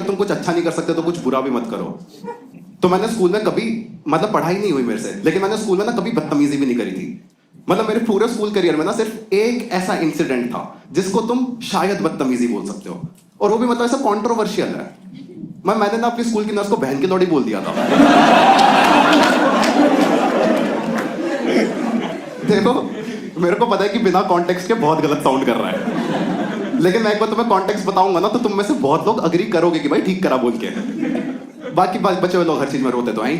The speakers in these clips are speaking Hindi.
तुम कुछ अच्छा नहीं कर सकते तो कुछ बुरा भी मत करो। तो मैंने स्कूल में कभी, मतलब पढ़ाई नहीं हुई मेरे से, लेकिन मैंने स्कूल में ना कभी बदतमीजी भी नहीं करी थी। मतलब मेरे पूरे स्कूल करियर में ना सिर्फ एक ऐसा इंसिडेंट था जिसको तुम शायद बदतमीजी बोल सकते हो, और वो भी मतलब ऐसा कंट्रोवर्शियल है। मैंने ना अपनी स्कूल की नर्स को बहन की लौड़ी बोल दिया था। देखो, मेरे को पता है कि बिना कॉन्टेक्स्ट के बहुत गलत साउंड कर रहा है, लेकिन मैं एक बार तुम्हें कॉन्टेक्स्ट बताऊंगा ना तो तुम में से बहुत लोग अग्री करोगे कि भाई ठीक करा बोल के। बाकी बचे हुए लोग हर चीज में रोते तो हैं।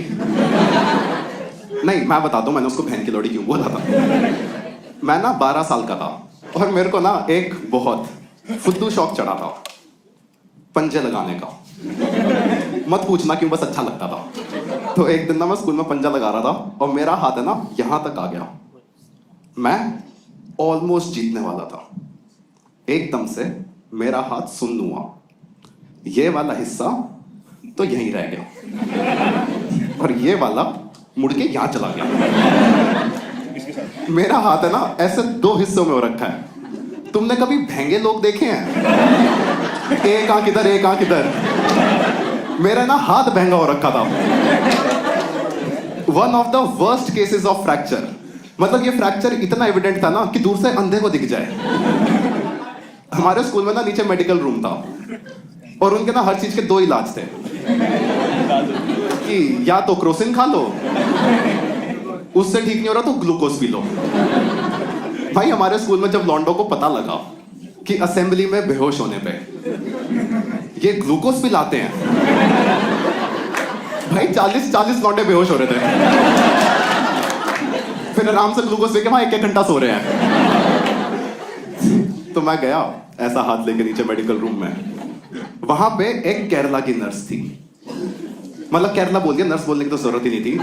नहीं, मैं बताता हूँ मैंने उसको बहन की लौड़ी क्यों बोला था। मैं ना 12 साल का था और मेरे को ना एक बहुत फुद्दू शौक चढ़ा था पंजे लगाने का। मत पूछना क्यों, बस अच्छा लगता था। तो एक दिन ना मैं स्कूल में पंजा लगा रहा था और मेरा हाथ है ना यहां तक आ गया। मैं ऑलमोस्ट जीतने वाला था, एकदम से मेरा हाथ सुन्न हुआ। ये वाला हिस्सा तो यहीं रह गया और ये वाला मुड़ के यहां चला गया। मेरा हाथ है ना ऐसे 2 हिस्सों में हो रखा है। तुमने कभी भेंगे लोग देखे हैं? एक आंख इधर एक आंख इधर। मेरा ना हाथ भेंगा हो रखा था। One of the worst cases of fracture. मतलब ये फ्रैक्चर इतना एविडेंट था ना कि दूर से अंधे को दिख जाए। हमारे स्कूल में ना नीचे मेडिकल रूम था और उनके ना हर चीज के 2 इलाज थे कि या तो क्रोसिन खा लो, उससे ठीक नहीं हो रहा तो ग्लूकोज पी लो। भाई हमारे स्कूल में जब लॉन्डो को पता लगा कि असेंबली में बेहोश होने पे ये ग्लूकोज पिलाते हैं, भाई 40 लौंडे बेहोश हो रहे थे। फिर आराम से ग्लूकोज लेके वहां 1 घंटा सो रहे हैं। तो मैं गया ऐसा हाथ लेके नीचे मेडिकल रूम में। वहां पे एक केरला की नर्स थी। मतलब केरला बोल दिया, नर्स बोलने की तो जरूरत ही नहीं थी।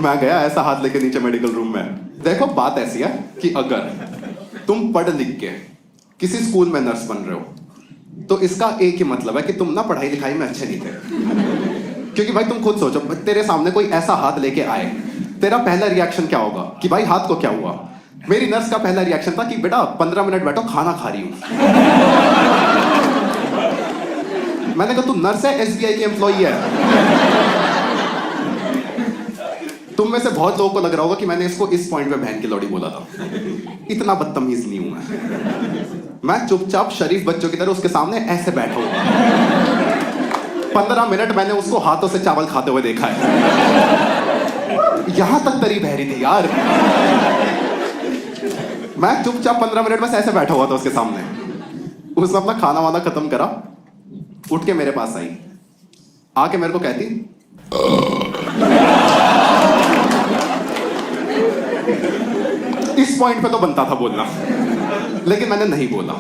मैं गया ऐसा हाथ लेके नीचे मेडिकल रूम में। देखो बात ऐसी है कि अगर तुम पढ़ लिख के किसी स्कूल में नर्स बन रहे हो तो इसका एक ही मतलब है कि तुम ना पढ़ाई लिखाई में अच्छे नहीं थे। क्योंकि भाई तुम खुद सोचो, तेरे सामने कोई ऐसा हाथ लेके आए, तेरा पहला रिएक्शन क्या होगा कि भाई हाथ को क्या हुआ? मेरी नर्स का पहला रिएक्शन था कि बेटा 15 मिनट बैठो, खाना खा रही हूं। मैंने कहा तू नर्स है, एसबीआई की एम्प्लॉई है? तुम में से बहुत लोगों को लग रहा होगा कि मैंने इसको इस पॉइंट पे बहन की लौड़ी बोला था। इतना बदतमीज नहीं हूं मैं चुपचाप शरीफ बच्चों की तरह उसके सामने ऐसे बैठा हूं। 15 मिनट मैंने उसको हाथों से चावल खाते हुए देखा है। यहां तक तरी बहरी थी यार। मैं चुपचाप 15 मिनट बस ऐसे बैठा हुआ था उसके सामने। उसने अपना खाना वाना खत्म करा, उठ के मेरे पास आई, आके मेरे को कहती इस पॉइंट पे तो बनता था बोलना, लेकिन मैंने नहीं बोला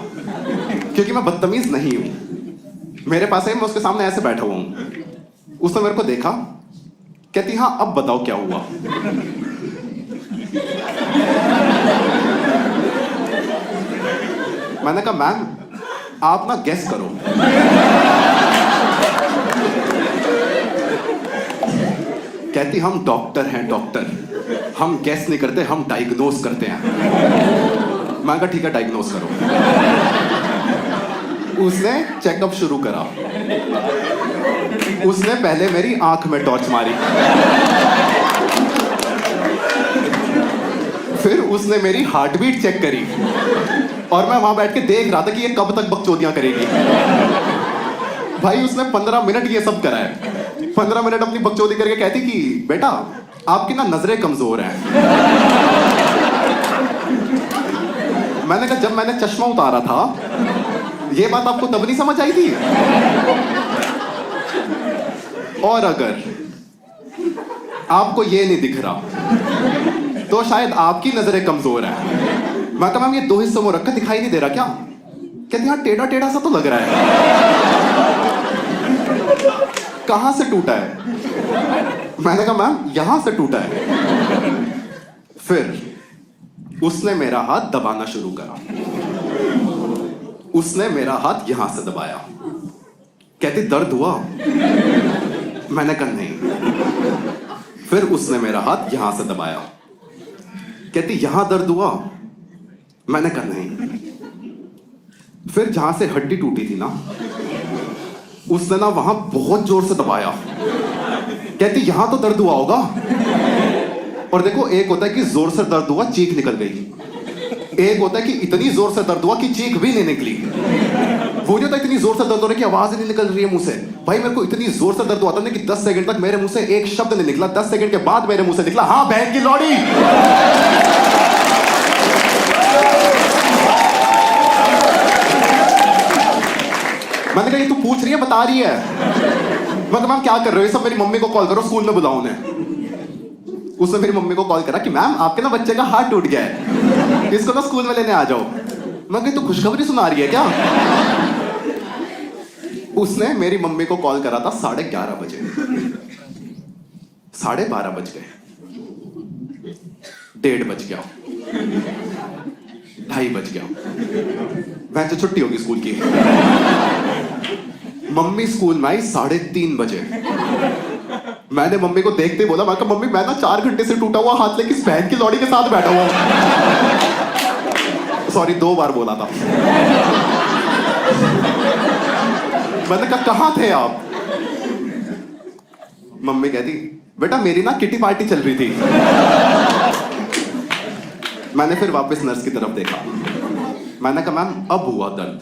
क्योंकि मैं बदतमीज नहीं हूं। मेरे पास है, मैं उसके सामने ऐसे बैठा हुआ हूं। उसने मेरे को देखा, कहती हाँ अब बताओ क्या हुआ। मैंने कहा मैम आप ना गेस करो। कहती हम डॉक्टर हैं डॉक्टर, हम गेस नहीं करते, हम डायग्नोस करते हैं। मैं कहा ठीक है डायग्नोस करो। उसने चेकअप शुरू करा। उसने पहले मेरी आंख में टॉर्च मारी, फिर उसने मेरी हार्ट बीट चेक करी और मैं वहां बैठ के देख रहा था कि ये कब तक बकचोदियां करेगी। भाई उसने 15 मिनट ये सब करा है। 15 मिनट अपनी बकचोदी करके कहती कि बेटा आपकी ना नजरें कमजोर हैं। मैंने कहा जब मैंने चश्मा उतारा था ये बात आपको तब नहीं समझ आई थी? और अगर आपको ये नहीं दिख रहा तो शायद आपकी नजरें कमजोर हैं। मैं कहा मैम ये 2 हिस्सों में रखा दिखाई नहीं दे रहा क्या? कहती हाँ टेढ़ा टेढ़ा सा तो लग रहा है। कहां से टूटा है? मैंने कहा मैम यहां से टूटा है। फिर उसने मेरा हाथ दबाना शुरू करा। उसने मेरा हाथ यहां से दबाया। कहती दर्द हुआ? मैंने कहा नहीं। फिर उसने मेरा हाथ यहां से दबाया। कहती यहां दर्द हुआ? मैंने कहा नहीं। फिर जहां से हड्डी टूटी थी ना, उसने ना वहां बहुत जोर से दबाया। कहती यहां तो दर्द हुआ होगा। और देखो, एक होता है कि जोर से दर्द हुआ, चीख निकल गई। एक होता है कि इतनी जोर से दर्द हुआ कि चीख भी नहीं निकली। वो जो था इतनी जोर से दर्द होने की आवाज ही नहीं निकल रही है मुंह से। भाई मेरे को इतनी जोर से दर्द हुआ था ना कि 10 सेकंड तक मेरे मुंह से एक शब्द नहीं निकला। 10 सेकंड के बाद मेरे मुंह से निकला, हाँ बहन की लौड़ी। मैंने कहा ये तू पूछ रही है बता रही है? मैं मैम क्या कर रहे हो? ये सब मेरी मम्मी को कॉल करो, स्कूल में बुलाओ उन्हें। उसने मेरी मम्मी को कॉल करा कि मैम आपके ना बच्चे का हाथ टूट गया है, इसको ना स्कूल में लेने आ जाओ। मैं कही तू खुशखबरी सुना रही है क्या? उसने मेरी मम्मी को कॉल करा था 11:30 बजे। 12:30 बज गए, 1:30 बज गया, 2:30 बज गया। वह तो छुट्टी होगी स्कूल की। मम्मी स्कूल में आई 3:30 बजे। मैंने मम्मी को देखते ही बोला, मैं कहा मम्मी मैं ना 4 घंटे से टूटा हुआ हाथ लेके इस बहन की लौड़ी के साथ बैठा हुआ। सॉरी, 2 बार बोला था। मैंने कहा कहां थे आप? मम्मी कहती बेटा मेरी ना किटी पार्टी चल रही थी। मैंने फिर वापस नर्स की तरफ देखा। मैंने कहा मैम अब हुआ दर्द।